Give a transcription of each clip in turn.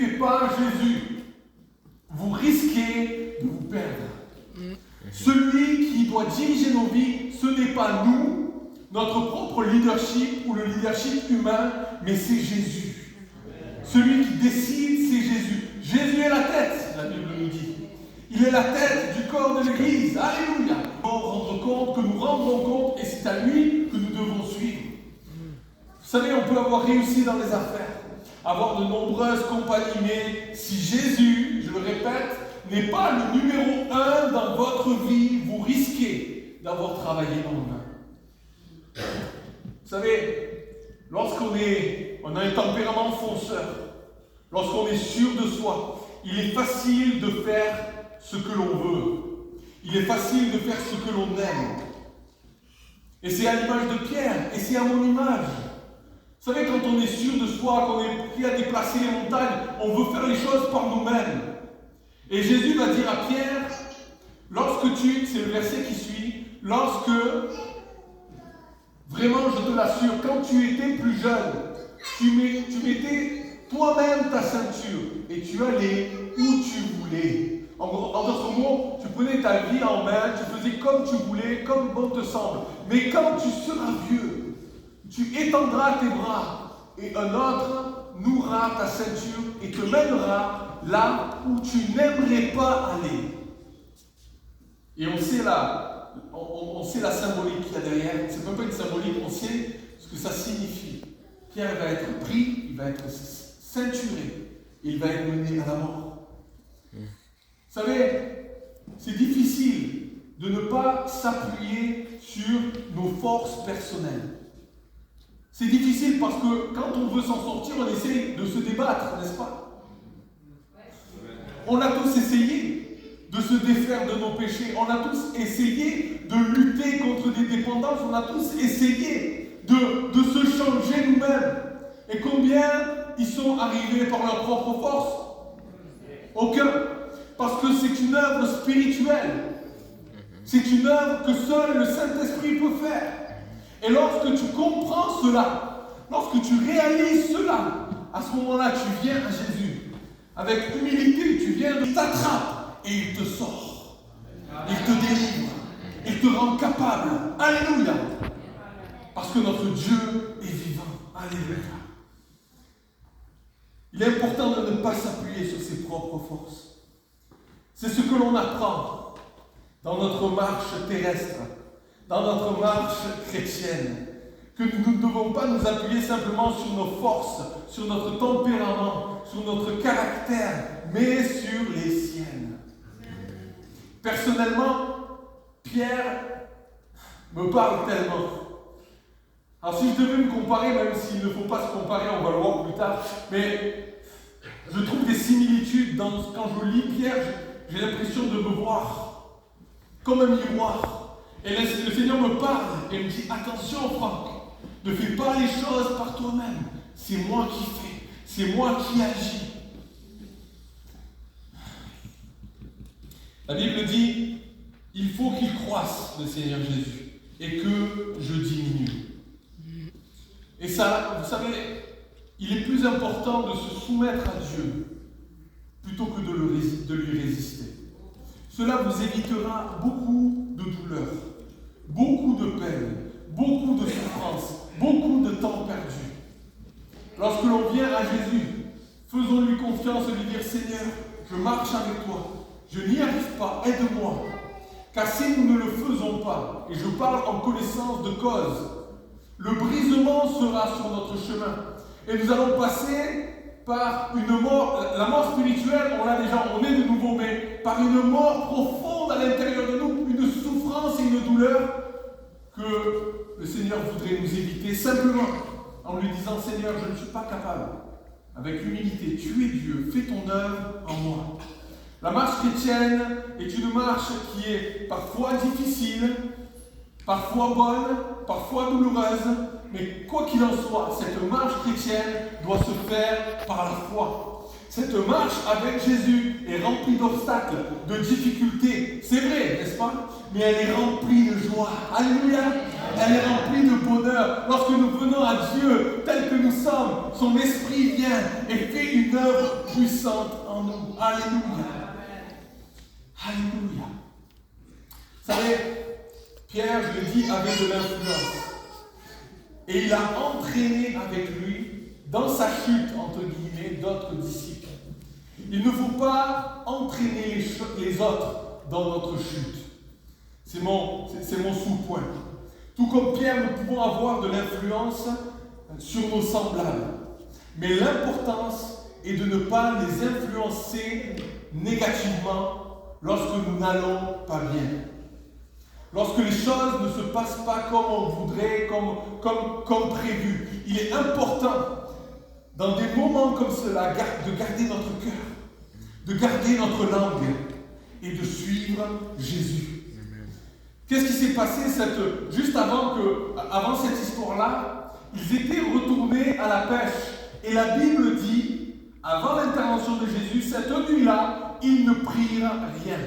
suivez pas Jésus, vous risquez de vous perdre. Celui qui doit diriger nos vies, ce n'est pas nous, notre propre leadership ou le leadership humain, mais c'est Jésus. Celui qui décide, c'est Jésus. Jésus est la tête, la Bible nous dit. Il est la tête du corps de l'Église. Alléluia. Nous devons rendre compte, que nous rendrons compte, et c'est à lui que nous devons suivre. Vous savez, on peut avoir réussi dans les affaires, avoir de nombreuses compagnies, mais si Jésus, je le répète, n'est pas le numéro 1 dans votre vie, vous risquez d'avoir travaillé en vain. Vous savez, lorsqu'on a un tempérament fonceur, lorsqu'on est sûr de soi, il est facile de faire ce que l'on veut. Il est facile de faire ce que l'on aime. Et c'est à l'image de Pierre, et c'est à mon image. Vous savez, quand on est sûr de soi, qu'on est prêt à déplacer les montagnes, on veut faire les choses par nous-mêmes. Et Jésus va dire à Pierre, c'est le verset qui suit, lorsque, vraiment je te l'assure, quand tu étais plus jeune, tu mettais toi-même ta ceinture et tu allais où tu voulais. En d'autres mots, tu prenais ta vie en main, tu faisais comme tu voulais, comme bon te semble. Mais quand tu seras vieux, tu étendras tes bras et un autre nouera ta ceinture et te mènera là où tu n'aimerais pas aller. Et on sait la symbolique qu'il y a derrière. C'est même pas une symbolique, on sait ce que ça signifie. Pierre va être pris, il va être ceinturé, et il va être mené à la mort. Vous savez, c'est difficile de ne pas s'appuyer sur nos forces personnelles. C'est difficile parce que quand on veut s'en sortir, on essaie de se débattre, n'est-ce pas? On a tous essayé de se défaire de nos péchés. On a tous essayé de lutter contre des dépendances. On a tous essayé de se changer nous-mêmes. Et combien ils sont arrivés par leur propre force? Aucun. Parce que c'est une œuvre spirituelle. C'est une œuvre que seul le Saint-Esprit peut faire. Et lorsque tu comprends cela, lorsque tu réalises cela, à ce moment-là, tu viens à Jésus. Avec humilité, tu viens, il t'attrape et il te sort. Il te délivre. Il te rend capable. Alléluia. Parce que notre Dieu est vivant. Alléluia. Il est important de ne pas s'appuyer sur ses propres forces. C'est ce que l'on apprend dans notre marche terrestre, dans notre marche chrétienne, que nous ne devons pas nous appuyer simplement sur nos forces, sur notre tempérament, sur notre caractère, mais sur les siennes. Personnellement, Pierre me parle tellement. Alors si je devais me comparer, même s'il ne faut pas se comparer, on va le voir plus tard, mais je trouve des similitudes quand je lis Pierre, j'ai l'impression de me voir comme un miroir. Et le Seigneur me parle et me dit, attention Franck, ne fais pas les choses par toi-même. C'est moi qui fais, c'est moi qui agis. La Bible dit, il faut qu'il croisse, le Seigneur Jésus, et que je diminue. Et ça, vous savez, il est plus important de se soumettre à Dieu plutôt que de lui résister. Cela vous évitera beaucoup de douleurs, beaucoup de peine, beaucoup de souffrance, beaucoup de temps perdu. Lorsque l'on vient à Jésus, faisons-lui confiance et lui dire, Seigneur, je marche avec toi, je n'y arrive pas, aide-moi. Car si nous ne le faisons pas, et je parle en connaissance de cause, le brisement sera sur notre chemin. Et nous allons passer par une mort, la mort spirituelle, on l'a déjà, on est de nouveau, mais par une mort profonde à l'intérieur de nous, une souffrance et une douleur que le Seigneur voudrait nous éviter simplement en lui disant, Seigneur, je ne suis pas capable. Avec humilité, tu es Dieu, fais ton œuvre en moi. La marche chrétienne est une marche qui est parfois difficile, parfois bonne, parfois douloureuse, mais quoi qu'il en soit, cette marche chrétienne doit se faire par la foi. Cette marche avec Jésus est remplie d'obstacles, de difficultés. C'est vrai, n'est-ce pas? Mais elle est remplie de joie. Alléluia! Elle est remplie de bonheur. Lorsque nous venons à Dieu tel que nous sommes, son esprit vient et fait une œuvre puissante en nous. Alléluia! Alléluia! Vous savez, Pierre, je le dis, avait de l'influence. Et il a entraîné avec lui, dans sa chute, entre guillemets, d'autres disciples. Il ne faut pas entraîner les autres dans notre chute. C'est mon sous-point. Tout comme Pierre, nous pouvons avoir de l'influence sur nos semblables. Mais l'importance est de ne pas les influencer négativement lorsque nous n'allons pas bien. Lorsque les choses ne se passent pas comme on voudrait, comme prévu. Il est important, dans des moments comme cela, de garder notre cœur, de garder notre langue et de suivre Jésus. Qu'est-ce qui s'est passé juste avant cette histoire-là? Ils étaient retournés à la pêche. Et la Bible dit, avant l'intervention de Jésus, cette nuit-là, ils ne prirent rien.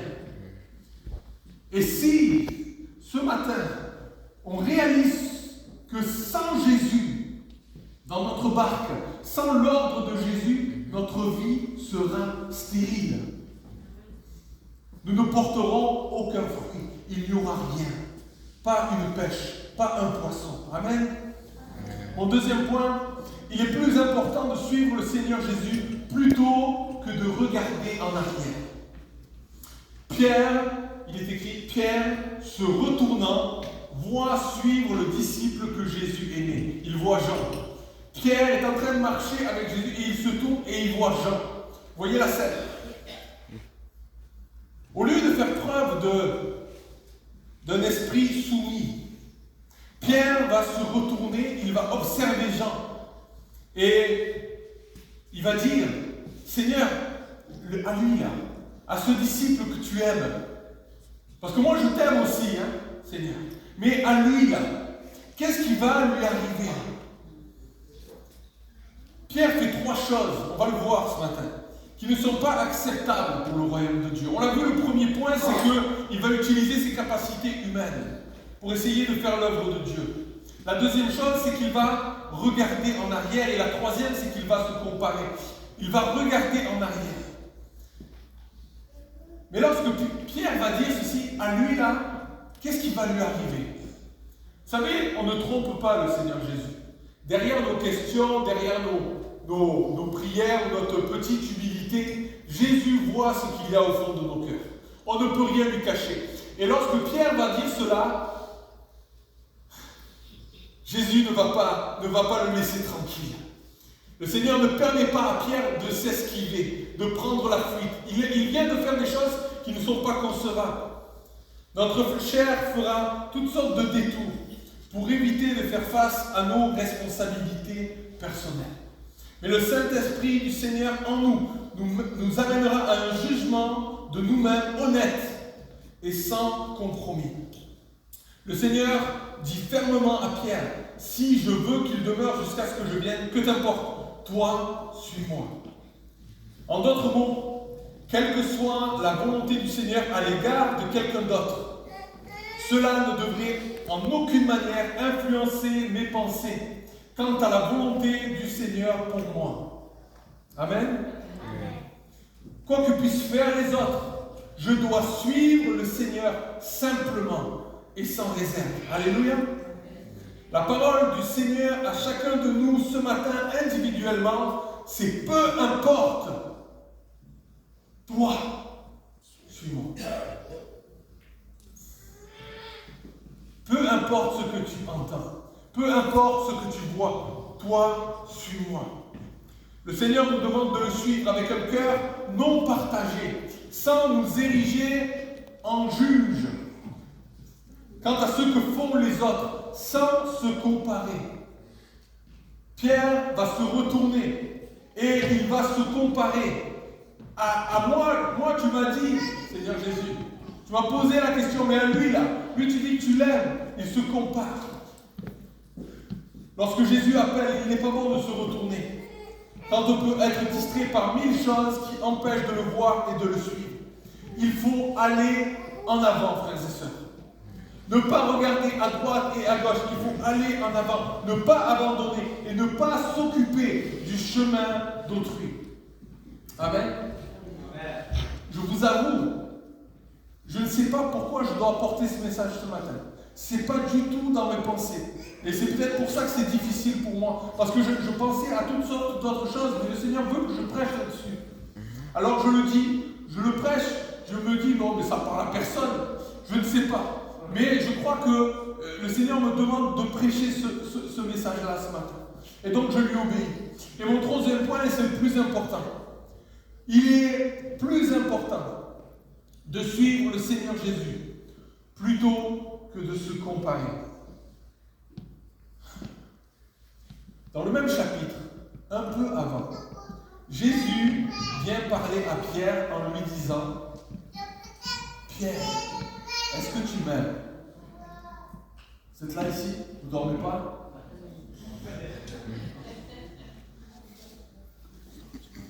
Et si, ce matin, on réalise que sans Jésus, dans notre barque, sans l'ordre de Jésus, notre vie sera stérile. Nous ne porterons aucun fruit. Il n'y aura rien. Pas une pêche, pas un poisson. Amen. Mon deuxième point, il est plus important de suivre le Seigneur Jésus plutôt que de regarder en arrière. Pierre, il est écrit, Pierre, se retournant, voit suivre le disciple que Jésus aimait. Il voit Jean. Pierre est en train de marcher avec Jésus et il se tourne et il voit Jean. Vous voyez la scène? Au lieu de faire preuve d'un esprit soumis, Pierre va se retourner, il va observer Jean. Et il va dire, Seigneur, à lui là, à ce disciple que tu aimes, parce que moi je t'aime aussi, Seigneur, mais à lui là, qu'est-ce qui va lui arriver? Pierre fait trois choses, on va le voir ce matin, qui ne sont pas acceptables pour le royaume de Dieu. On l'a vu, le premier point, c'est qu'il va utiliser ses capacités humaines pour essayer de faire l'œuvre de Dieu. La deuxième chose, c'est qu'il va regarder en arrière. Et la troisième, c'est qu'il va se comparer. Il va regarder en arrière. Mais lorsque Pierre va dire ceci, à lui là, qu'est-ce qui va lui arriver? Vous savez, on ne trompe pas le Seigneur Jésus. Derrière nos questions, derrière nos prières, notre petite humilité, Jésus voit ce qu'il y a au fond de nos cœurs. On ne peut rien lui cacher. Et lorsque Pierre va dire cela, Jésus ne va pas le laisser tranquille. Le Seigneur ne permet pas à Pierre de s'esquiver, de prendre la fuite. Il vient de faire des choses qui ne sont pas concevables. Notre chair fera toutes sortes de détours pour éviter de faire face à nos responsabilités personnelles. Mais le Saint-Esprit du Seigneur en nous amènera à un jugement de nous-mêmes honnête et sans compromis. Le Seigneur dit fermement à Pierre, si je veux qu'il demeure jusqu'à ce que je vienne, que t'importe, toi, suis-moi. En d'autres mots, quelle que soit la volonté du Seigneur à l'égard de quelqu'un d'autre, cela ne devrait en aucune manière influencer mes pensées quant à la volonté du Seigneur pour moi. Amen. Quoi que puissent faire les autres, je dois suivre le Seigneur simplement et sans réserve. Alléluia. La parole du Seigneur à chacun de nous ce matin individuellement, c'est peu importe. Toi, suis-moi. Peu importe ce que tu entends, peu importe ce que tu vois, toi, suis-moi. Le Seigneur nous demande de le suivre avec un cœur non partagé, sans nous ériger en juge quant à ce que font les autres, sans se comparer. Pierre va se retourner et il va se comparer à moi. Moi, tu m'as dit, Seigneur Jésus, tu m'as posé la question, mais à lui là, lui tu dis que tu l'aimes, il se compare. Lorsque Jésus appelle, il n'est pas bon de se retourner. quand on peut être distrait par 1000 choses qui empêchent de le voir et de le suivre. Il faut aller en avant, frères et sœurs. Ne pas regarder à droite et à gauche, il faut aller en avant, ne pas abandonner et ne pas s'occuper du chemin d'autrui. Amen. Je vous avoue, je ne sais pas pourquoi je dois apporter ce message ce matin. Ce n'est pas du tout dans mes pensées. Et c'est peut-être pour ça que c'est difficile pour moi. Parce que je pensais à toutes sortes d'autres choses, mais le Seigneur veut que je prêche là-dessus. Alors je le dis, je le prêche, je me dis, non, mais ça parle à personne. Je ne sais pas. Mais je crois que le Seigneur me demande de prêcher ce message-là ce matin. Et donc je lui obéis. Et mon troisième point, c'est le plus important. Il est plus important de suivre le Seigneur Jésus plutôt que de se comparer. Dans le même chapitre, un peu avant, Jésus vient parler à Pierre en lui disant « Pierre, est-ce que tu m'aimes ?» Vous êtes là ici? Vous ne dormez pas?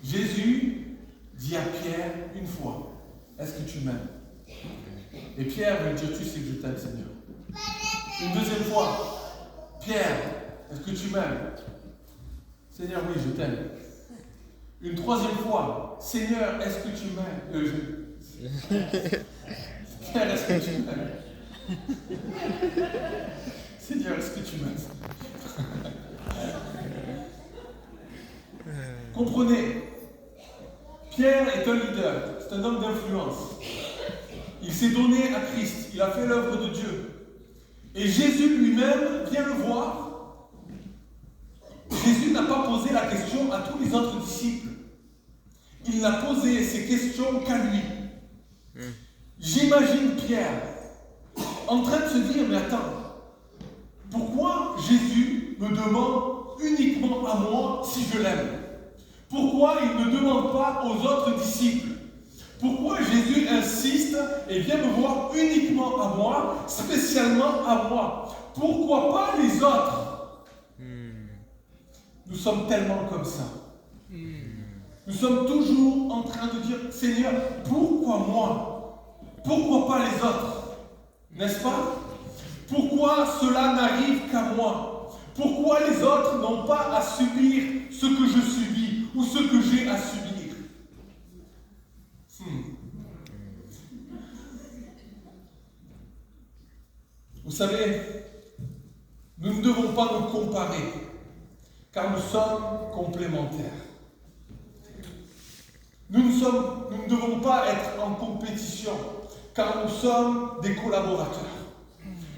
Jésus dit à Pierre une fois, est-ce que tu m'aimes? Et Pierre lui dit, tu sais que je t'aime, Seigneur. Une deuxième fois, Pierre, est-ce que tu m'aimes? Seigneur, oui, je t'aime. Une troisième fois, Seigneur, est-ce que tu m'aimes? Pierre, est-ce que tu m'aimes? Seigneur, est-ce que tu m'aimes? Comprenez, Pierre est un leader, c'est un homme d'influence. Il s'est donné à Christ, il a fait l'œuvre de Dieu. Et Jésus lui-même vient le voir. Jésus n'a pas posé la question à tous les autres disciples. Il n'a posé ces questions qu'à lui. J'imagine Pierre en train de se dire, mais attends, pourquoi Jésus me demande uniquement à moi si je l'aime? Pourquoi il ne demande pas aux autres disciples? Pourquoi Jésus insiste et vient me voir uniquement à moi, spécialement à moi? Pourquoi pas les autres? Nous sommes tellement comme ça. Nous sommes toujours en train de dire, Seigneur, pourquoi moi? Pourquoi pas les autres? N'est-ce pas? Pourquoi cela n'arrive qu'à moi? Pourquoi les autres n'ont pas à subir ce que je subis ou ce que j'ai à subir? Vous savez, nous ne devons pas nous comparer, car nous sommes complémentaires. Nous ne devons pas être en compétition, car nous sommes des collaborateurs.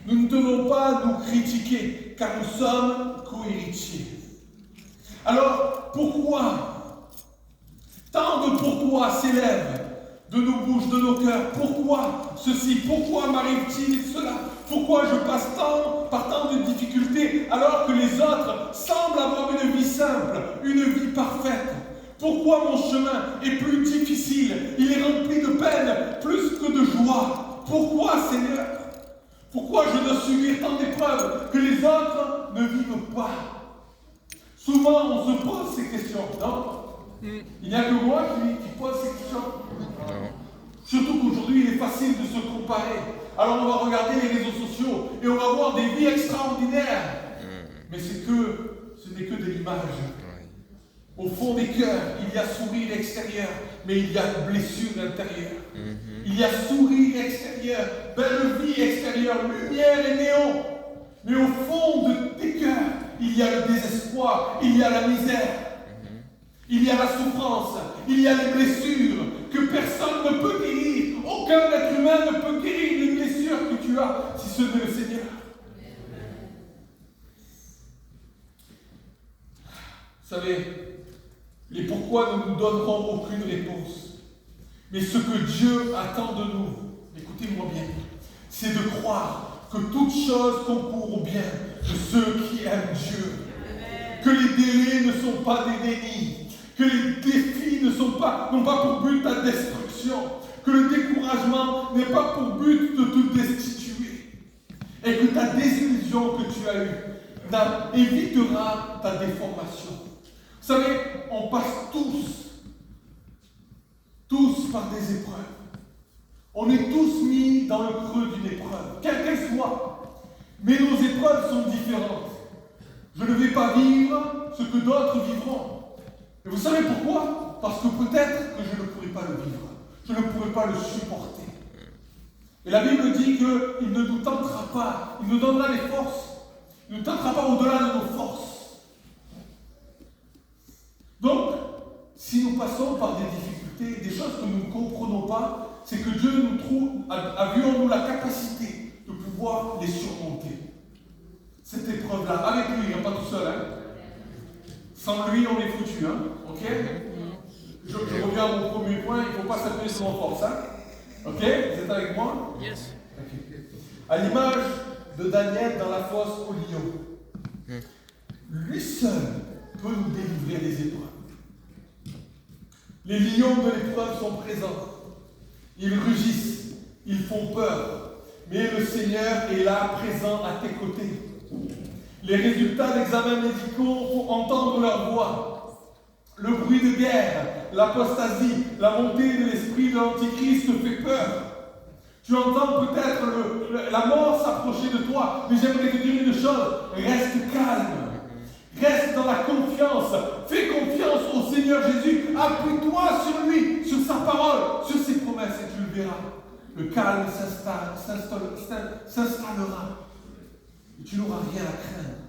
Nous ne devons pas nous critiquer, car nous sommes co-héritiers. Alors, pourquoi tant de pourquoi s'élèvent de nos bouches, de nos cœurs? Pourquoi ceci? Pourquoi m'arrive-t-il cela? Pourquoi je passe par tant de difficultés alors que les autres semblent avoir une vie simple, une vie parfaite? Pourquoi mon chemin est plus difficile? Il est rempli de peine plus que de joie. Pourquoi, Seigneur? Pourquoi je dois subir tant d'épreuves que les autres ne vivent pas? Souvent, on se pose ces questions, non? Il n'y a que moi qui pose ces questions. Surtout qu'aujourd'hui, il est facile de se comparer. Alors on va regarder les réseaux sociaux et on va voir des vies extraordinaires. Mais ce n'est que de l'image. Au fond des cœurs, il y a sourire extérieur, mais il y a blessure intérieure. Il y a sourire extérieur, belle vie extérieure, lumière et néon. Mais au fond de tes cœurs, il y a le désespoir, il y a la misère. Il y a la souffrance, il y a les blessures que personne ne peut guérir. Aucun être humain ne peut guérir les blessures que tu as, si ce n'est le Seigneur. Vous savez, les pourquoi ne nous donneront aucune réponse. Mais ce que Dieu attend de nous, écoutez-moi bien, c'est de croire que toute chose concourt au bien de ceux qui aiment Dieu. Que les délais ne sont pas des dénis. Que les défis n'ont pas pour but ta destruction. Que le découragement n'est pas pour but de te destituer. Et que ta désillusion que tu as eue évitera ta déformation. Vous savez, on passe tous par des épreuves. On est tous mis dans le creux d'une épreuve, quelle qu'elle soit. Mais nos épreuves sont différentes. Je ne vais pas vivre ce que d'autres vivront. Et vous savez pourquoi? Parce que peut-être que je ne pourrai pas le vivre. Je ne pourrai pas le supporter. Et la Bible dit qu'il ne nous tentera pas. Il nous donnera les forces. Il ne nous tentera pas au-delà de nos forces. Donc, si nous passons par des difficultés, des choses que nous ne comprenons pas, c'est que Dieu a vu en nous la capacité de pouvoir les surmonter. Cette épreuve-là, avec lui, il n'y a pas tout seul. Hein. Sans lui, on est foutu. Hein. Ok? Je reviens à mon premier point, il ne faut pas s'appuyer sur mon force. Hein. Ok? Vous êtes avec moi? Yes. Okay. À l'image de Daniel dans la fosse au lion, lui seul peut nous délivrer des épreuves. Les lions de l'épreuve sont présents. Ils rugissent, ils font peur. Mais le Seigneur est là, présent à tes côtés. Les résultats d'examens médicaux font entendre leur voix. Le bruit de guerre, l'apostasie, la montée de l'esprit de l'Antichrist te fait peur. Tu entends peut-être la mort s'approcher de toi, mais j'aimerais te dire une chose, reste calme. Reste dans la confiance. Fais confiance au Seigneur Jésus. Appuie-toi sur lui, sur sa parole, sur ses promesses et tu le verras. Le calme s'installera. Et tu n'auras rien à craindre.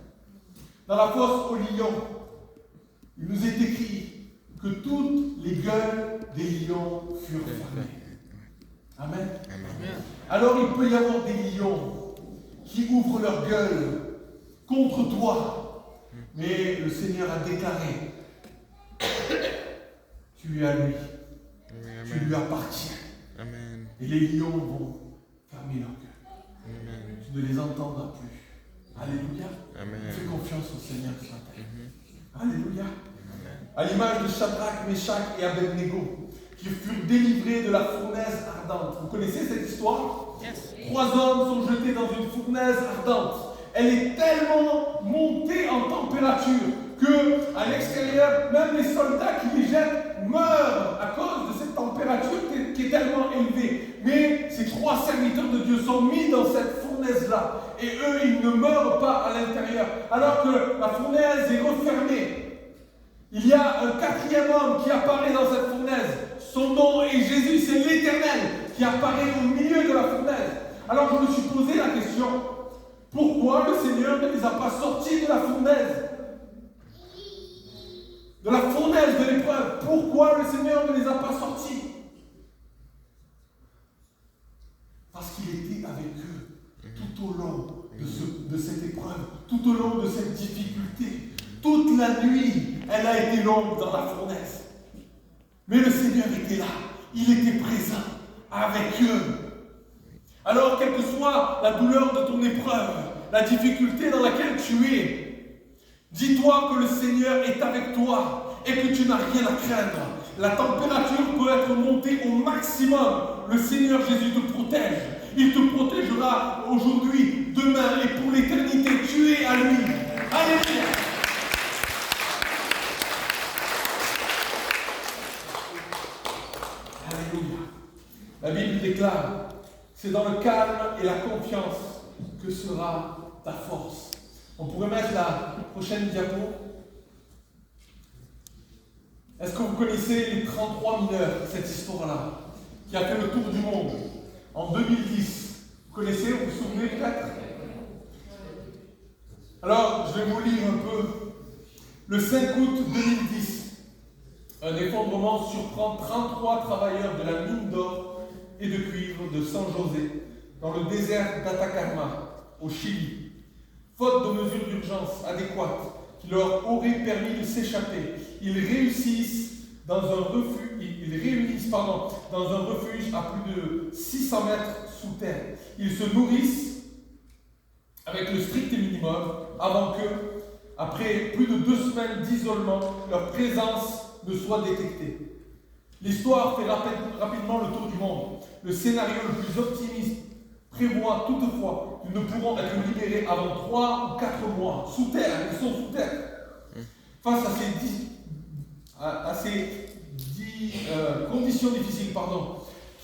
Dans la fosse au lion, il nous est écrit que toutes les gueules des lions furent fermées. Amen. Amen. Alors il peut y avoir des lions qui ouvrent leur gueule contre toi. Mais le Seigneur a déclaré, tu es à lui, tu lui appartiens. Amen. Et les lions vont fermer leur gueule. Amen. Tu ne les entendras plus. Alléluia. Amen. Fais confiance au Seigneur ce matin. Alléluia. Amen. À l'image de Shadrach, Meshach et Abednego, qui furent délivrés de la fournaise ardente. Vous connaissez cette histoire? Yes. 3 hommes sont jetés dans une fournaise ardente. Elle est tellement montée en température qu'à l'extérieur, même les soldats qui les jettent meurent à cause de cette température qui est tellement élevée. Mais ces 3 serviteurs de Dieu sont mis dans cette fournaise-là. Et eux, ils ne meurent pas à l'intérieur. Alors que la fournaise est refermée. Il y a un 4e homme qui apparaît dans cette fournaise. Son nom est Jésus, c'est l'Éternel qui apparaît au milieu de la fournaise. Alors je me suis posé la question. Pourquoi le Seigneur ne les a pas sortis de la fournaise? De la fournaise de l'épreuve. Pourquoi le Seigneur ne les a pas sortis? Parce qu'il était avec eux tout au long de cette épreuve, tout au long de cette difficulté. Toute la nuit, elle a été longue dans la fournaise. Mais le Seigneur était là. Il était présent avec eux. Alors, quelle que soit la douleur de ton épreuve, la difficulté dans laquelle tu es, dis-toi que le Seigneur est avec toi et que tu n'as rien à craindre. La température peut être montée au maximum. Le Seigneur Jésus te protège. Il te protégera aujourd'hui, demain et pour l'éternité. Tu es à lui. Alléluia. Alléluia. La Bible déclare, c'est dans le calme et la confiance que sera ta force. On pourrait mettre la prochaine diapo. Est-ce que vous connaissez les 33 mineurs, cette histoire-là, qui a fait le tour du monde en 2010? Vous connaissez, vous vous souvenez peut-être? Alors, je vais vous lire un peu. Le 5 août 2010, un effondrement surprend 33 travailleurs de la mine d'or et de cuivre de San José, dans le désert d'Atacama, au Chili. Faute de mesures d'urgence adéquates qui leur auraient permis de s'échapper, ils réunissent dans un refuge à plus de 600 mètres sous terre. Ils se nourrissent avec le strict minimum avant que, après plus de 2 semaines d'isolement, leur présence ne soit détectée. L'histoire fait rapidement le tour du monde. Le scénario le plus optimiste prévoit toutefois qu'ils ne pourront être libérés avant 3 ou 4 mois. Sous terre, ils sont sous terre. Face à ces à ces conditions difficiles,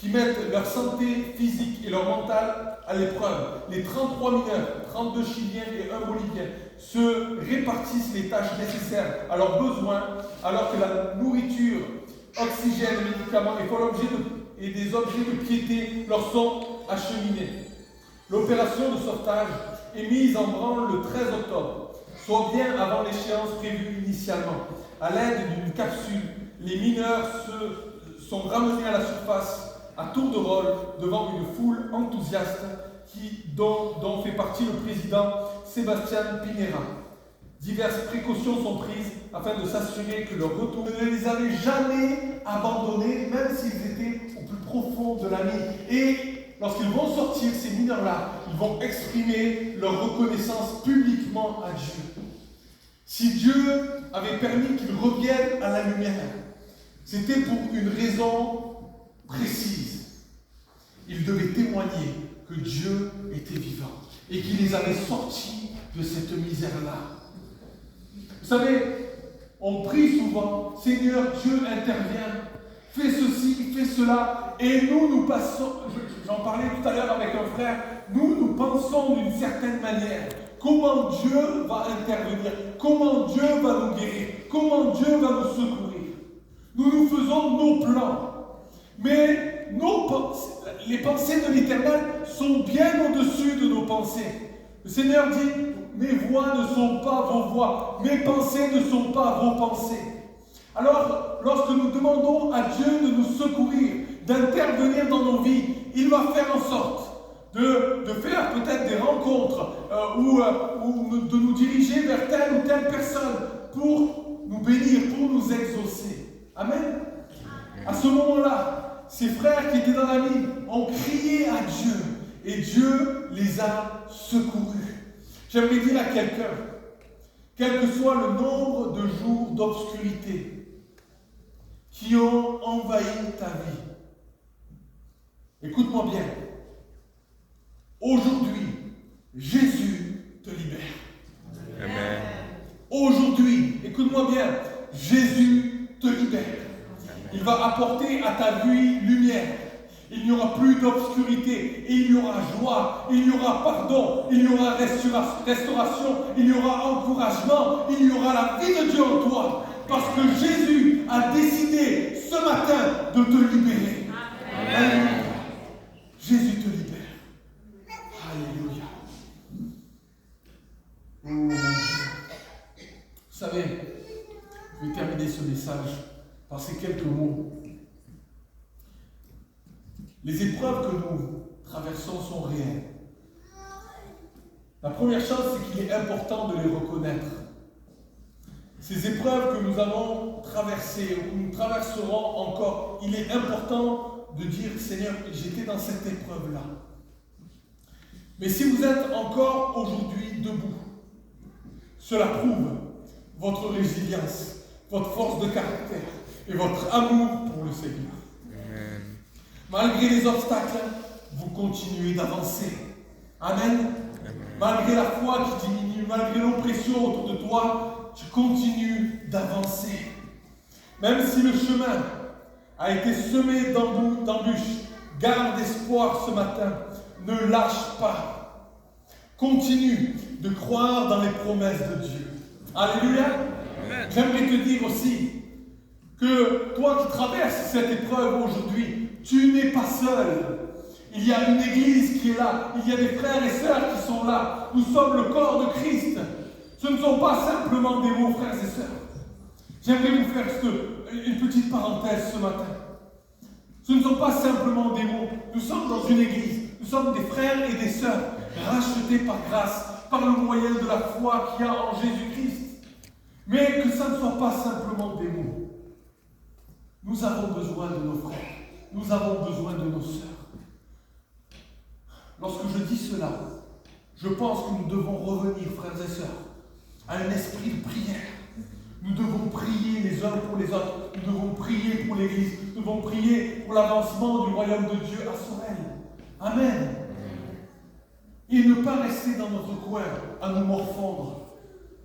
qui mettent leur santé physique et leur mental à l'épreuve. Les 33 mineurs, 32 Chiliens et 1 Bolivien se répartissent les tâches nécessaires à leurs besoins, alors que la nourriture, oxygène, médicaments et des objets de piété leur sont acheminés. L'opération de sauvetage est mise en branle le 13 octobre, soit bien avant l'échéance prévue initialement. À l'aide d'une capsule, les mineurs sont ramenés à la surface à tour de rôle devant une foule enthousiaste dont fait partie le président Sébastien Pinera. Diverses précautions sont prises afin de s'assurer que leur retour ne les avait jamais abandonnés, même s'ils étaient au plus profond de la nuit. Et lorsqu'ils vont sortir, ces mineurs-là, ils vont exprimer leur reconnaissance publiquement à Dieu. Si Dieu avait permis qu'ils reviennent à la lumière, c'était pour une raison précise. Ils devaient témoigner que Dieu était vivant et qu'il les avait sortis de cette misère-là. Vous savez, on prie souvent, Seigneur, Dieu intervient, fais ceci, fais cela, et nous passons, j'en parlais tout à l'heure avec un frère, nous pensons d'une certaine manière, comment Dieu va intervenir, comment Dieu va nous guérir, comment Dieu va nous secourir. Nous faisons nos plans, mais les pensées de l'Éternel sont bien au-dessus de nos pensées. Le Seigneur dit, mes voies ne sont pas vos voies, mes pensées ne sont pas vos pensées. Alors, lorsque nous demandons à Dieu de nous secourir, d'intervenir dans nos vies, il va faire en sorte de faire peut-être des rencontres ou de nous diriger vers telle ou telle personne pour nous bénir, pour nous exaucer. Amen. À ce moment-là, ces frères qui étaient dans la mine ont crié à Dieu et Dieu les a secourus. J'aimerais dire à quelqu'un, quel que soit le nombre de jours d'obscurité qui ont envahi ta vie, écoute-moi bien, aujourd'hui, Jésus te libère. Amen. Aujourd'hui, écoute-moi bien, Jésus te libère. Il va apporter à ta vie lumière. Il n'y aura plus d'obscurité. Et il y aura joie. Il y aura pardon. Il y aura restauration. Il y aura encouragement. Il y aura la vie de Dieu en toi. Parce que Jésus a décidé ce matin de te libérer. Amen. Jésus te libère. Alléluia. Oh mon Dieu. Vous savez, je vais terminer ce message par ces quelques mots. Les épreuves que nous traversons sont réelles. La première chose, c'est qu'il est important de les reconnaître. Ces épreuves que nous allons traverser, ou que nous traverserons encore, il est important de dire, Seigneur, j'étais dans cette épreuve-là. Mais si vous êtes encore aujourd'hui debout, cela prouve votre résilience, votre force de caractère et votre amour pour le Seigneur. Amen. Malgré les obstacles, vous continuez d'avancer. Amen. Amen. Malgré la foi qui diminue, malgré l'oppression autour de toi, tu continues d'avancer. Même si le chemin a été semé d'embûches, garde espoir ce matin. Ne lâche pas. Continue de croire dans les promesses de Dieu. Alléluia. Amen. J'aimerais te dire aussi que toi qui traverses cette épreuve aujourd'hui, tu n'es pas seul. Il y a une église qui est là. Il y a des frères et sœurs qui sont là. Nous sommes le corps de Christ. Ce ne sont pas simplement des mots, frères et sœurs. J'aimerais vous faire une petite parenthèse ce matin. Ce ne sont pas simplement des mots. Nous sommes dans une église. Nous sommes des frères et des sœurs rachetés par grâce, par le moyen de la foi qu'il y a en Jésus-Christ. Mais que ça ne soit pas simplement des mots. Nous avons besoin de nos frères. Nous avons besoin de nos sœurs. Lorsque je dis cela, je pense que nous devons revenir, frères et sœurs, à un esprit de prière. Nous devons prier les uns pour les autres. Nous devons prier pour l'Église. Nous devons prier pour l'avancement du royaume de Dieu à Sorel. Amen. Et ne pas rester dans notre coin à nous morfondre.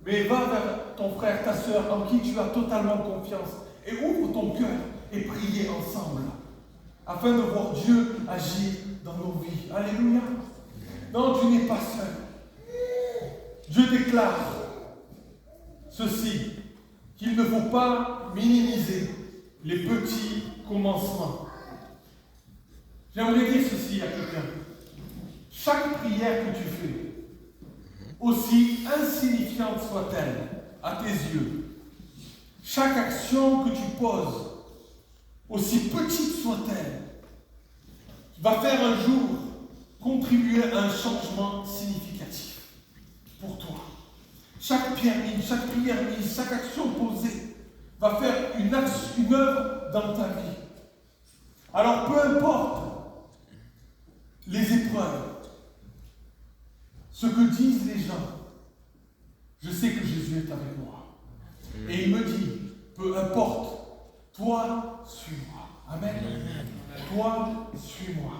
Mais va vers ton frère, ta sœur, en qui tu as totalement confiance. Et ouvre ton cœur et priez ensemble, afin de voir Dieu agir dans nos vies. Alléluia. Non, tu n'es pas seul. Dieu déclare ceci, qu'il ne faut pas minimiser les petits commencements. J'aimerais dire ceci à quelqu'un. Chaque prière que tu fais, aussi insignifiante soit-elle à tes yeux, chaque action que tu poses, aussi petite soit-elle, va faire un jour contribuer à un changement significatif pour toi. Chaque pierre mise, chaque prière mise, chaque action posée va faire une œuvre dans ta vie. Alors peu importe les épreuves, ce que disent les gens, je sais que Jésus est avec moi. Et il me dit, peu importe, toi, suis-moi. Amen. Toi, suis-moi.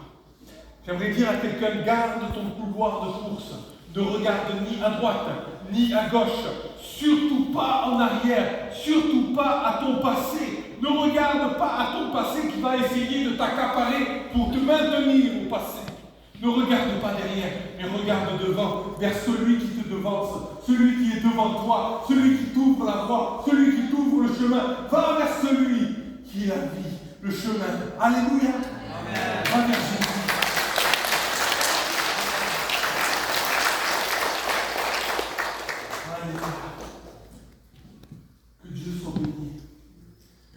J'aimerais dire à quelqu'un, garde ton couloir de course. Ne regarde ni à droite, ni à gauche. Surtout pas en arrière. Surtout pas à ton passé. Ne regarde pas à ton passé qui va essayer de t'accaparer pour te maintenir au passé. Ne regarde pas derrière, mais regarde devant, vers celui qui te devance, celui qui est devant toi, celui qui t'ouvre la voie, celui qui t'ouvre le chemin. Va vers celui qui est la vie, le chemin. Alléluia. Amen. Va vers Jésus. Alléluia. Que Dieu soit béni.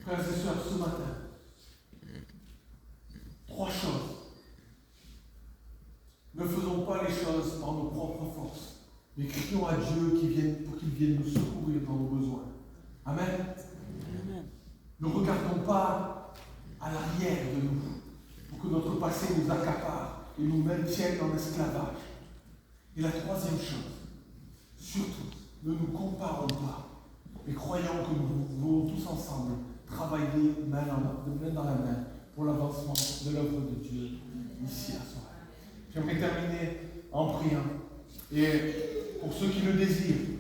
Frères et sœurs, ce matin, 3 choses. Ne faisons pas les choses par nos propres forces, mais crions à Dieu pour qu'il vienne nous secourir dans nos besoins. Amen. Amen. Ne regardons pas à l'arrière de nous, pour que notre passé nous accapare et nous maintienne en esclavage. Et la 3e chose, surtout, ne nous comparons pas, mais croyons que nous voulons tous ensemble travailler main dans la main pour l'avancement de l'œuvre de Dieu ici à soi. J'aimerais terminer en priant. Et pour ceux qui le désirent,